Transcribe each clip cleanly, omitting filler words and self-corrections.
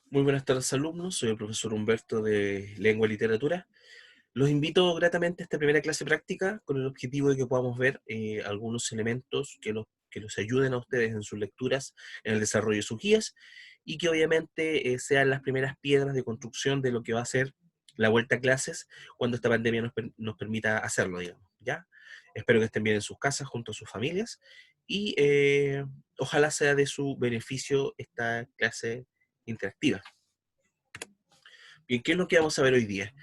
Muy buenas tardes, alumnos. Soy el profesor Humberto de Lengua y Literatura. Los invito gratamente a esta primera clase práctica con el objetivo de que podamos ver algunos elementos que los ayuden a ustedes en sus lecturas, en el desarrollo de sus guías, y que obviamente sean las primeras piedras de construcción de lo que va a ser la vuelta a clases cuando esta pandemia nos permita hacerlo, digamos, ¿ya? Espero que estén bien en sus casas, junto a sus familias, y ojalá sea de su beneficio esta clase interactiva. Bien, ¿qué es lo que vamos a ver hoy día?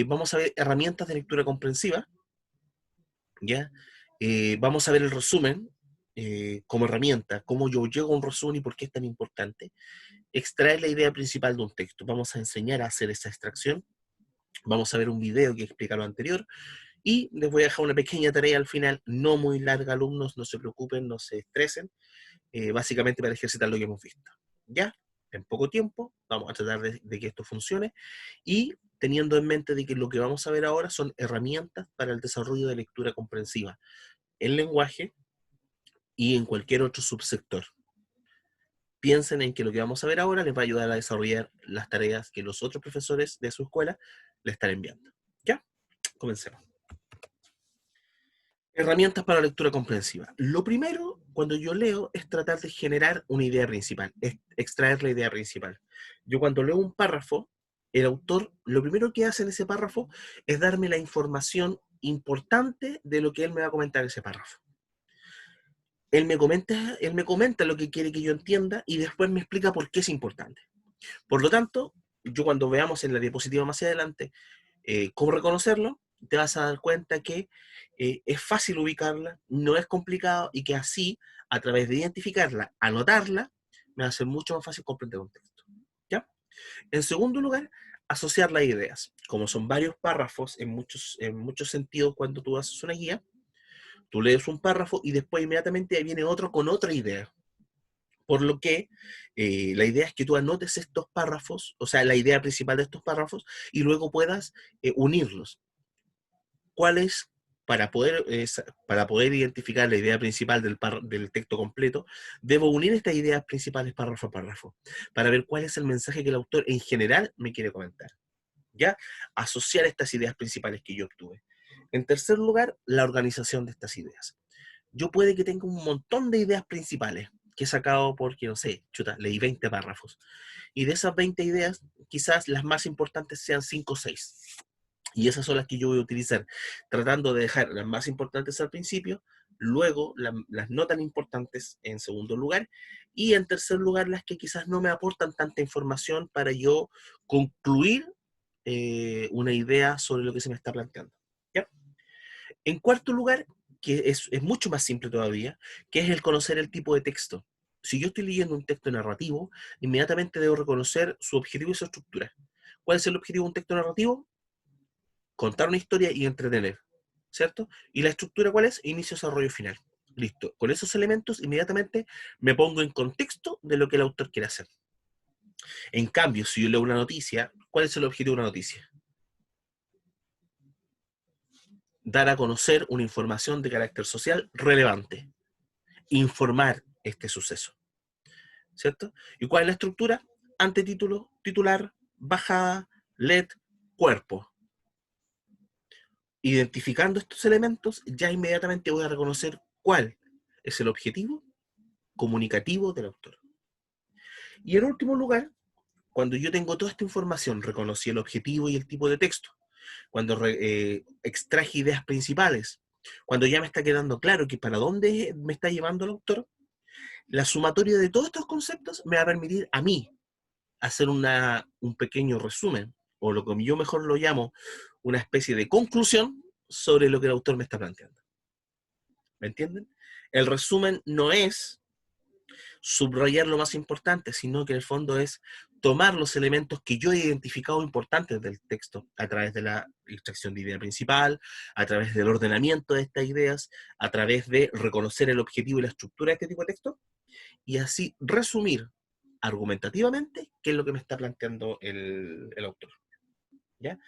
Vamos a ver herramientas de lectura comprensiva, ¿ya? Vamos a ver el resumen como herramienta, cómo yo llego a un resumen y por qué es tan importante. Extraer la idea principal de un texto. Vamos a enseñar a hacer esa extracción. Vamos a ver un video que explica lo anterior. Y les voy a dejar una pequeña tarea al final, no muy larga, alumnos, no se preocupen, no se estresen, básicamente para ejercitar lo que hemos visto. ¿Ya? En poco tiempo, vamos a tratar de que esto funcione y teniendo en mente de que lo que vamos a ver ahora son herramientas para el desarrollo de lectura comprensiva en lenguaje y en cualquier otro subsector. Piensen en que lo que vamos a ver ahora les va a ayudar a desarrollar las tareas que los otros profesores de su escuela les están enviando. ¿Ya? Comencemos. Herramientas para lectura comprensiva. Lo primero, cuando yo leo, es tratar de generar una idea principal, es extraer la idea principal. Yo cuando leo un párrafo, el autor lo primero que hace en ese párrafo es darme la información importante de lo que él me va a comentar en ese párrafo. Él me comenta lo que quiere que yo entienda y después me explica por qué es importante. Por lo tanto, yo cuando veamos en la diapositiva más adelante cómo reconocerlo, te vas a dar cuenta que es fácil ubicarla, no es complicado y que así, a través de identificarla, anotarla, me va a ser mucho más fácil comprender un texto. ¿Ya? En segundo lugar, asociar las ideas. Como son varios párrafos en muchos sentidos cuando tú haces una guía, tú lees un párrafo y después inmediatamente viene otro con otra idea. Por lo que la idea es que tú anotes estos párrafos, o sea, la idea principal de estos párrafos, y luego puedas unirlos. ¿Cuál es, para poder identificar la idea principal del texto completo, debo unir estas ideas principales párrafo a párrafo, para ver cuál es el mensaje que el autor en general me quiere comentar? ¿Ya? Asociar estas ideas principales que yo obtuve. En tercer lugar, la organización de estas ideas. Yo puede que tenga un montón de ideas principales que he sacado porque, no sé, chuta, leí 20 párrafos. Y de esas 20 ideas, quizás las más importantes sean 5 o 6. Y esas son las que yo voy a utilizar, tratando de dejar las más importantes al principio, luego las no tan importantes en segundo lugar, y en tercer lugar las que quizás no me aportan tanta información para yo concluir una idea sobre lo que se me está planteando. ¿Ya? En cuarto lugar, que es mucho más simple todavía, que es el conocer el tipo de texto. Si yo estoy leyendo un texto narrativo, inmediatamente debo reconocer su objetivo y su estructura. ¿Cuál es el objetivo de un texto narrativo? Contar una historia y entretener, ¿cierto? ¿Y la estructura cuál es? Inicio, desarrollo, final. Listo. Con esos elementos, inmediatamente me pongo en contexto de lo que el autor quiere hacer. En cambio, si yo leo una noticia, ¿cuál es el objetivo de una noticia? Dar a conocer una información de carácter social relevante. Informar este suceso, ¿cierto? ¿Y cuál es la estructura? Antetítulo, titular, bajada, LED, cuerpo. Identificando estos elementos, ya inmediatamente voy a reconocer cuál es el objetivo comunicativo del autor. Y en último lugar, cuando yo tengo toda esta información, reconocí el objetivo y el tipo de texto, cuando extraje ideas principales, cuando ya me está quedando claro que para dónde me está llevando el autor, la sumatoria de todos estos conceptos me va a permitir a mí hacer un pequeño resumen, o lo que yo mejor lo llamo, una especie de conclusión sobre lo que el autor me está planteando. ¿Me entienden? El resumen no es subrayar lo más importante, sino que en el fondo es tomar los elementos que yo he identificado importantes del texto a través de la extracción de idea principal, a través del ordenamiento de estas ideas, a través de reconocer el objetivo y la estructura de este tipo de texto, y así resumir argumentativamente qué es lo que me está planteando el autor. ¿Ya?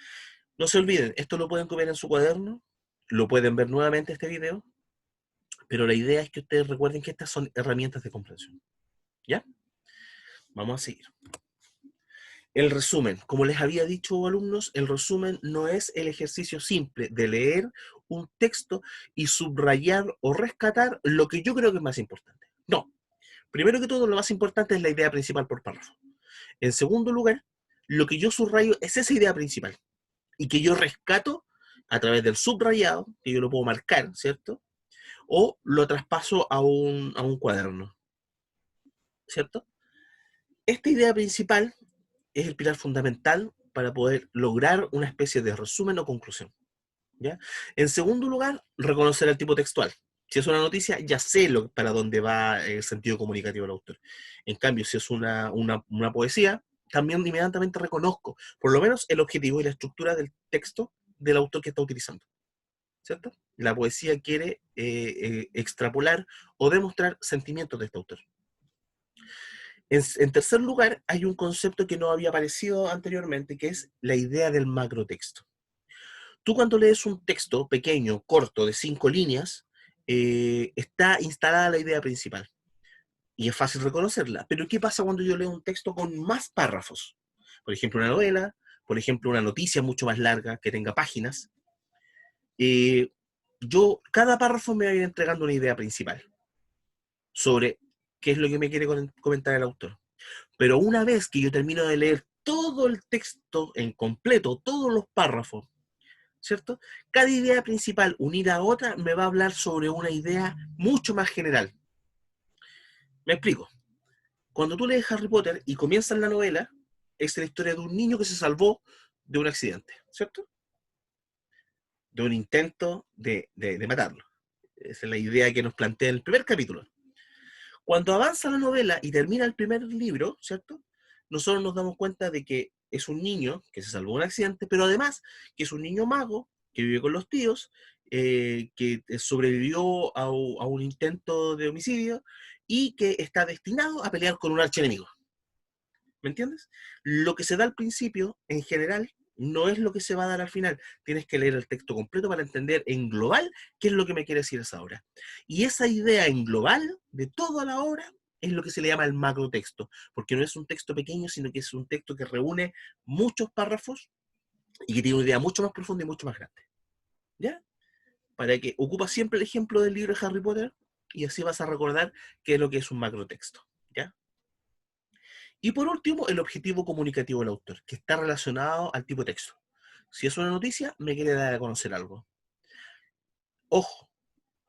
No se olviden, esto lo pueden copiar en su cuaderno, lo pueden ver nuevamente este video, pero la idea es que ustedes recuerden que estas son herramientas de comprensión. ¿Ya? Vamos a seguir. El resumen, como les había dicho alumnos, el resumen no es el ejercicio simple de leer un texto y subrayar o rescatar lo que yo creo que es más importante. No, primero que todo lo más importante es la idea principal por párrafo. En segundo lugar, lo que yo subrayo es esa idea principal y que yo rescato a través del subrayado, que yo lo puedo marcar, ¿cierto? O lo traspaso a un cuaderno, ¿cierto? Esta idea principal es el pilar fundamental para poder lograr una especie de resumen o conclusión, ¿ya? En segundo lugar, reconocer el tipo textual. Si es una noticia, ya sé para dónde va el sentido comunicativo del autor. En cambio, si es una poesía, también inmediatamente reconozco, por lo menos, el objetivo y la estructura del texto del autor que está utilizando, ¿cierto? La poesía quiere extrapolar o demostrar sentimientos de este autor. En tercer lugar, hay un concepto que no había aparecido anteriormente, que es la idea del macrotexto. Tú cuando lees un texto pequeño, corto, de 5 líneas, está instalada la idea principal y es fácil reconocerla. Pero ¿qué pasa cuando yo leo un texto con más párrafos? Por ejemplo, una novela, por ejemplo, una noticia mucho más larga que tenga páginas. Eh, cada párrafo me va a ir entregando una idea principal sobre qué es lo que me quiere comentar el autor. Pero una vez que yo termino de leer todo el texto en completo, todos los párrafos, ¿cierto? Cada idea principal unida a otra me va a hablar sobre una idea mucho más general. Me explico. Cuando tú lees Harry Potter y comienzas la novela, es la historia de un niño que se salvó de un accidente, ¿cierto? De un intento de matarlo. Esa es la idea que nos plantea en el primer capítulo. Cuando avanza la novela y termina el primer libro, ¿cierto? Nosotros nos damos cuenta de que es un niño que se salvó de un accidente, pero además que es un niño mago que vive con los tíos, que sobrevivió a un intento de homicidio y que está destinado a pelear con un archienemigo. ¿Me entiendes? Lo que se da al principio, en general, no es lo que se va a dar al final. Tienes que leer el texto completo para entender en global qué es lo que me quiere decir esa obra. Y esa idea en global de toda la obra es lo que se le llama el macrotexto, porque no es un texto pequeño, sino que es un texto que reúne muchos párrafos y que tiene una idea mucho más profunda y mucho más grande. ¿Ya? Para que ocupa siempre el ejemplo del libro de Harry Potter y así vas a recordar qué es lo que es un macrotexto. ¿Ya? Y por último, el objetivo comunicativo del autor, que está relacionado al tipo de texto. Si es una noticia, me quiere dar a conocer algo. Ojo,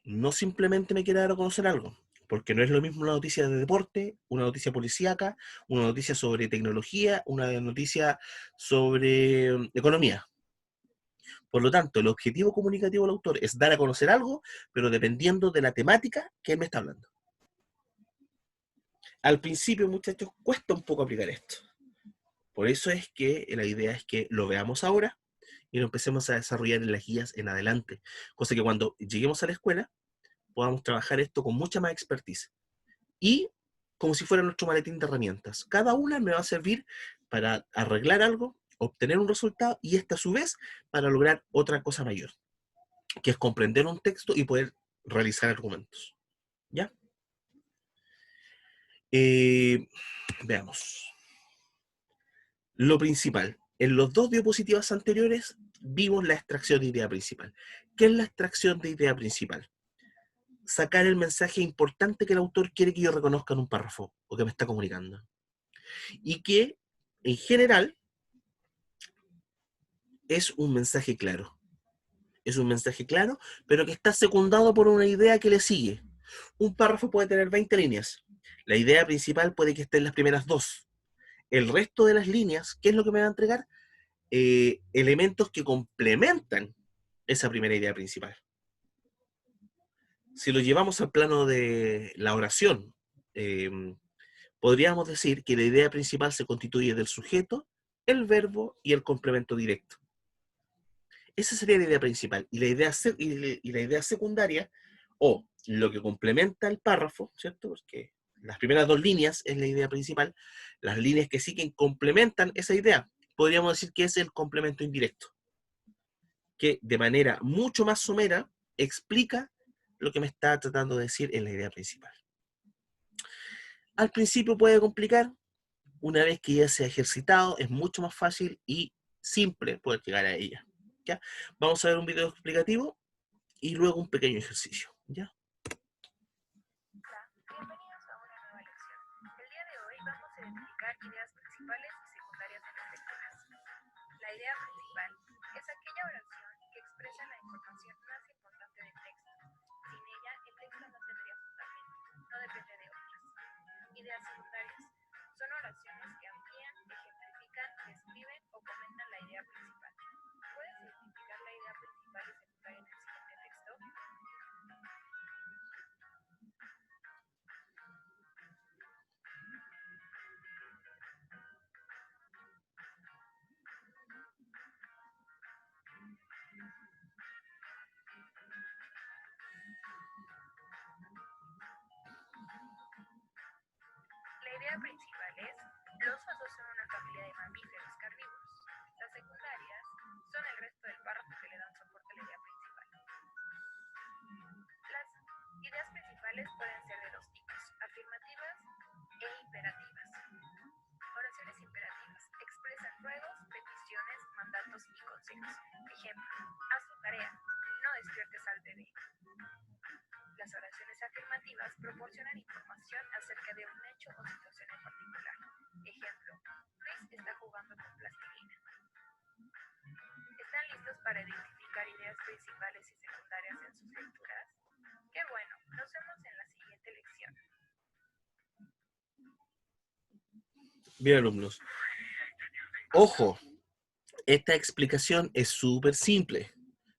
no simplemente me quiere dar a conocer algo, porque no es lo mismo una noticia de deporte, una noticia policíaca, una noticia sobre tecnología, una noticia sobre economía. Por lo tanto, el objetivo comunicativo del autor es dar a conocer algo, pero dependiendo de la temática que él me está hablando. Al principio, muchachos, cuesta un poco aplicar esto. Por eso es que la idea es que lo veamos ahora y lo empecemos a desarrollar en las guías en adelante. Cosa que cuando lleguemos a la escuela podamos trabajar esto con mucha más expertise. Y como si fuera nuestro maletín de herramientas. Cada una me va a servir para arreglar algo, obtener un resultado y esta a su vez para lograr otra cosa mayor, que es comprender un texto y poder realizar argumentos. ¿Ya? Eh, Veamos. Lo principal. En los dos diapositivas anteriores vimos la extracción de idea principal. ¿Qué es la extracción de idea principal? Sacar el mensaje importante que el autor quiere que yo reconozca en un párrafo o que me está comunicando. Y que, en general, es un mensaje claro. Es un mensaje claro, pero que está secundado por una idea que le sigue. Un párrafo puede tener 20 líneas. La idea principal puede que esté en las primeras dos. El resto de las líneas, ¿qué es lo que me va a entregar? Elementos que complementan esa primera idea principal. Si lo llevamos al plano de la oración, eh, podríamos decir que la idea principal se constituye del sujeto, el verbo y el complemento directo. Esa sería la idea principal. Y la idea secundaria, o lo que complementa el párrafo, ¿cierto? Porque las primeras dos líneas es la idea principal, las líneas que siguen complementan esa idea. Podríamos decir que es el complemento indirecto, que de manera mucho más somera explica lo que me está tratando de decir en la idea principal. Al principio puede complicar, una vez que ya se ha ejercitado, es mucho más fácil y simple poder llegar a ella. ¿Ya? Vamos a ver un video explicativo y luego un pequeño ejercicio. ¿Ya? Bienvenidos a una nueva lección. El día de hoy vamos a identificar ideas principales y secundarias de las lecturas. La idea principal es aquella oración que expresa la información más importante del texto. Sin ella, el texto no tendría fundamento, no depende de otras. Ideas secundarias son oraciones que amplían, ejemplifican, describen o comentan la idea principal. ¿Puedes identificar la idea principal y secundaria en el siguiente texto? La idea principal es: los osos son una familia de mamíferos carnívoros. Las secundarias son el resto del párrafo que le dan soporte a la idea principal. Las ideas principales pueden ser de dos tipos: afirmativas e imperativas. Oraciones imperativas expresan ruegos, peticiones, mandatos y consejos. Ejemplo: haz tu tarea, no despiertes al bebé. Las oraciones afirmativas proporcionan información acerca de un hecho o situación en particular. Ejemplo: Luis está jugando con plastilina. ¿Están listos para identificar ideas principales y secundarias en sus lecturas? ¡Qué bueno! Nos vemos en la siguiente lección. Bien, alumnos. Ojo, esta explicación es súper simple.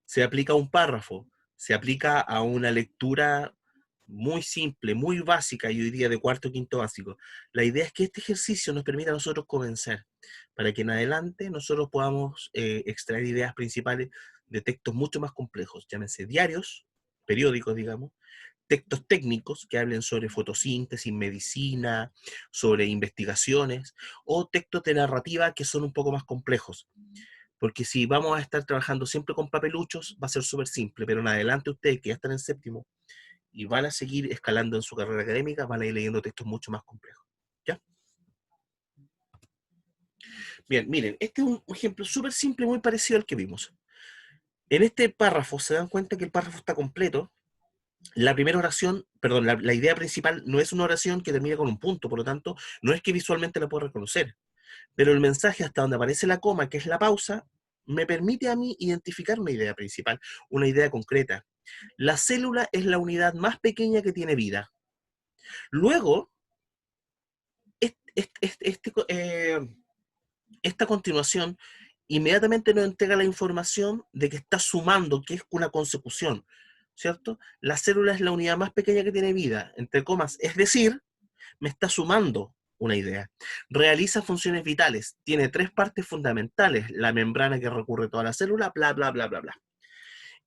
Se aplica a un párrafo, se aplica a una lectura muy simple, muy básica, yo diría de cuarto o quinto básico. La idea es que este ejercicio nos permita a nosotros comenzar, para que en adelante nosotros podamos extraer ideas principales de textos mucho más complejos, llámense diarios, periódicos, digamos, textos técnicos que hablen sobre fotosíntesis, medicina, sobre investigaciones, o textos de narrativa que son un poco más complejos. Porque si vamos a estar trabajando siempre con papeluchos, va a ser súper simple, pero en adelante ustedes que ya están en séptimo y van a seguir escalando en su carrera académica, van a ir leyendo textos mucho más complejos. ¿Ya? Bien, miren, este es un ejemplo súper simple, muy parecido al que vimos. En este párrafo se dan cuenta que el párrafo está completo. La primera oración, perdón, la idea principal no es una oración que termina con un punto, por lo tanto, no es que visualmente la pueda reconocer. Pero el mensaje hasta donde aparece la coma, que es la pausa, me permite a mí identificar una idea principal, una idea concreta. La célula es la unidad más pequeña que tiene vida. Luego, esta continuación inmediatamente nos entrega la información de que está sumando, que es una consecución, ¿cierto? La célula es la unidad más pequeña que tiene vida, entre comas, es decir, me está sumando una idea. Realiza funciones vitales, tiene tres partes fundamentales, la membrana que recorre toda la célula, bla, bla, bla, bla, bla.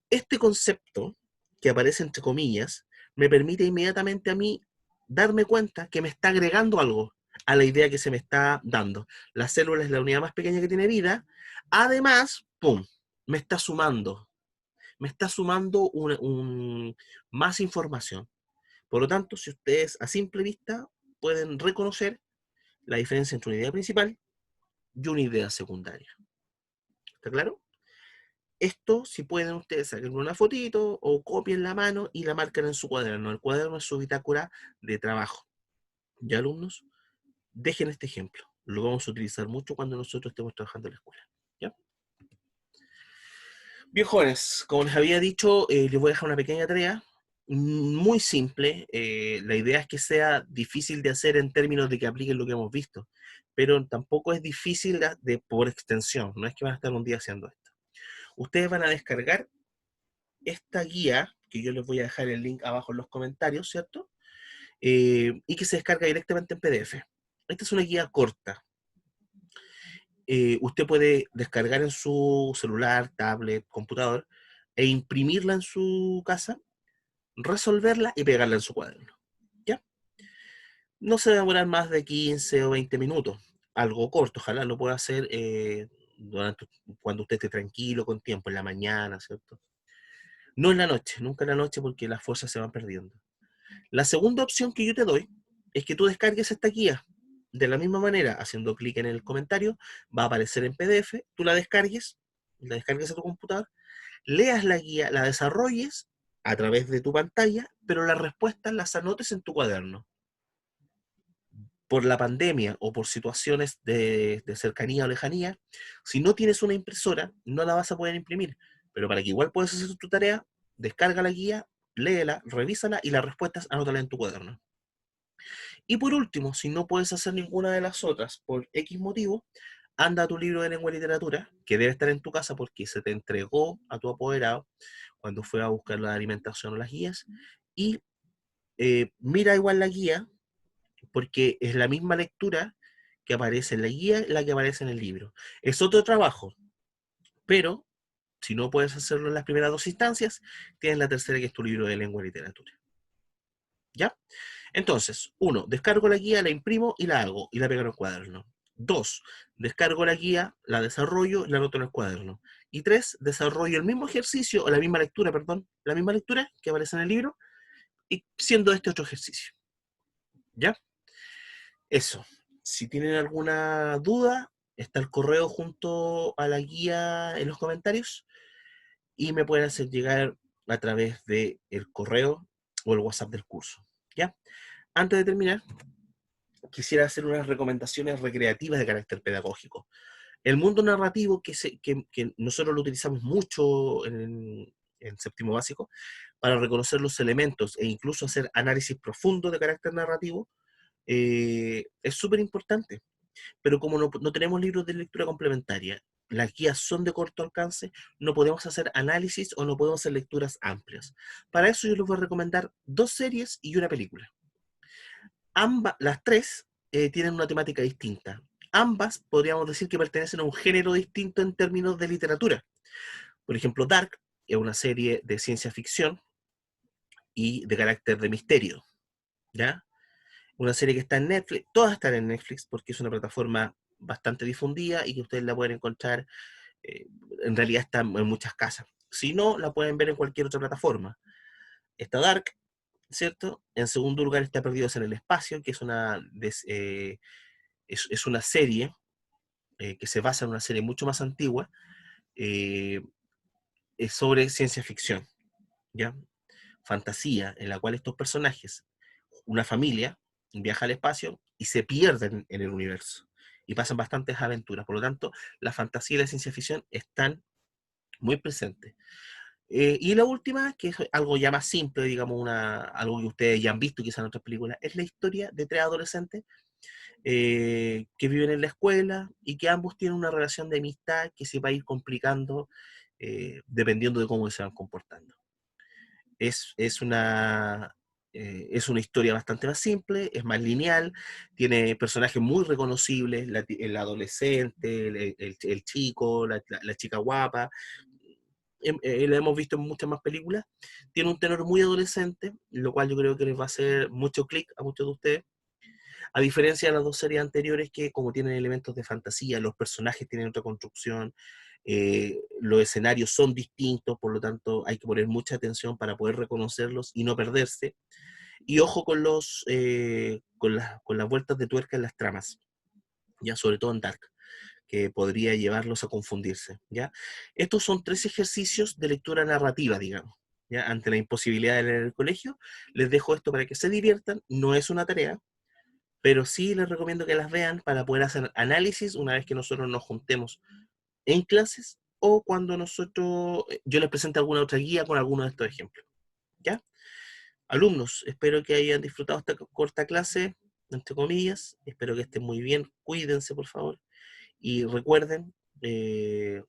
Este concepto, que aparece entre comillas, me permite inmediatamente a mí darme cuenta que me está agregando algo a la idea que se me está dando. La célula es la unidad más pequeña que tiene vida. Además, ¡pum!, me está sumando más información. Por lo tanto, si ustedes a simple vista pueden reconocer la diferencia entre una idea principal y una idea secundaria. ¿Está claro? Esto, si pueden ustedes, saquen una fotito o copien la mano y la marcan en su cuaderno. El cuaderno es su bitácora de trabajo. ¿Ya, alumnos? Dejen este ejemplo. Lo vamos a utilizar mucho cuando nosotros estemos trabajando en la escuela. ¿Ya? Bien, jóvenes, como les había dicho, les voy a dejar una pequeña tarea, muy simple. La idea es que sea difícil de hacer en términos de que apliquen lo que hemos visto, pero tampoco es difícil por extensión. No es que van a estar un día haciendo esto. Ustedes van a descargar esta guía, que yo les voy a dejar el link abajo en los comentarios, ¿cierto? Y que se descarga directamente en PDF. Esta es una guía corta. Usted puede descargar en su celular, tablet, computador, e imprimirla en su casa, resolverla y pegarla en su cuaderno. ¿Ya? No se va a demorar más de 15 o 20 minutos. Algo corto, ojalá lo pueda hacer cuando usted esté tranquilo, con tiempo, en la mañana, ¿cierto? No en la noche, nunca en la noche porque las fuerzas se van perdiendo. La segunda opción que yo te doy es que tú descargues esta guía. de la misma manera, haciendo clic en el comentario, va a aparecer en PDF, tú la descargues a tu computador, leas la guía, la desarrolles a través de tu pantalla, pero las respuestas las anotes en tu cuaderno. Por la pandemia o por situaciones de cercanía o lejanía, si no tienes una impresora, no la vas a poder imprimir. Pero para que igual puedas hacer tu tarea, descarga la guía, léela, revísala y las respuestas anótala en tu cuaderno. Y por último, si no puedes hacer ninguna de las otras por X motivo, anda a tu libro de lengua y literatura, que debe estar en tu casa porque se te entregó a tu apoderado cuando fue a buscar la alimentación o las guías, y mira igual la guía, porque es la misma lectura que aparece en la guía, la que aparece en el libro. Es otro trabajo, pero si no puedes hacerlo en las primeras dos instancias, tienes la tercera, que es tu libro de lengua y literatura. ¿Ya? Entonces, uno, descargo la guía, la imprimo y la hago, y la pego en el cuaderno. Dos, descargo la guía, la desarrollo y la anoto en el cuaderno. Y tres, desarrollo el mismo ejercicio, o la misma lectura, perdón, la misma lectura que aparece en el libro, y siendo este otro ejercicio. ¿Ya? Eso. Si tienen alguna duda, está el correo junto a la guía en los comentarios, y me pueden hacer llegar a través del correo o el WhatsApp del curso. ¿Ya? Antes de terminar, quisiera hacer unas recomendaciones recreativas de carácter pedagógico. El mundo narrativo que nosotros lo utilizamos mucho en séptimo básico para reconocer los elementos e incluso hacer análisis profundo de carácter narrativo, es súper importante. Pero como no tenemos libros de lectura complementaria, las guías son de corto alcance, no podemos hacer análisis o no podemos hacer lecturas amplias. Para eso yo les voy a recomendar dos series y una película. Las tres tienen una temática distinta. Ambas podríamos decir que pertenecen a un género distinto en términos de literatura. Por ejemplo, Dark es una serie de ciencia ficción y de carácter de misterio, ¿ya? Una serie que está en Netflix, todas están en Netflix porque es una plataforma bastante difundida y que ustedes la pueden encontrar, eh, en realidad está en muchas casas. Si no, la pueden ver en cualquier otra plataforma. Está Dark, ¿cierto? En segundo lugar está Perdidos en el Espacio, que es una serie que se basa en una serie mucho más antigua, eh, es sobre ciencia ficción, ¿ya? Fantasía, en la cual estos personajes, una familia, viaja al espacio y se pierden en el universo y pasan bastantes aventuras. Por lo tanto, la fantasía y la ciencia ficción están muy presentes. Y la última, que es algo ya más simple, digamos, algo que ustedes ya han visto quizás en otras películas, es la historia de tres adolescentes que viven en la escuela y que ambos tienen una relación de amistad que se va a ir complicando dependiendo de cómo se van comportando. Es, es una, es una historia bastante más simple, es más lineal, tiene personajes muy reconocibles, el adolescente, el chico, la chica guapa, la hemos visto en muchas más películas, tiene un tenor muy adolescente, lo cual yo creo que les va a hacer mucho clic a muchos de ustedes, a diferencia de las dos series anteriores que como tienen elementos de fantasía, los personajes tienen otra construcción, los escenarios son distintos, por lo tanto hay que poner mucha atención para poder reconocerlos y no perderse. Y ojo con las vueltas de tuerca en las tramas, ya sobre todo en Dark, que podría llevarlos a confundirse. ¿Ya? Estos son tres ejercicios de lectura narrativa, digamos. ¿Ya? Ante la imposibilidad de leer en el colegio, les dejo esto para que se diviertan, no es una tarea, pero sí les recomiendo que las vean para poder hacer análisis una vez que nosotros nos juntemos en clases o cuando yo les presente alguna otra guía con alguno de estos ejemplos. ¿Ya? Alumnos, espero que hayan disfrutado esta corta clase, entre comillas, espero que estén muy bien, cuídense por favor y recuerden que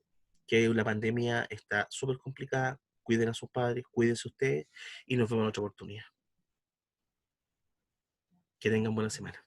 la pandemia está súper complicada, cuiden a sus padres, cuídense ustedes y nos vemos en otra oportunidad. Que tengan buena semana.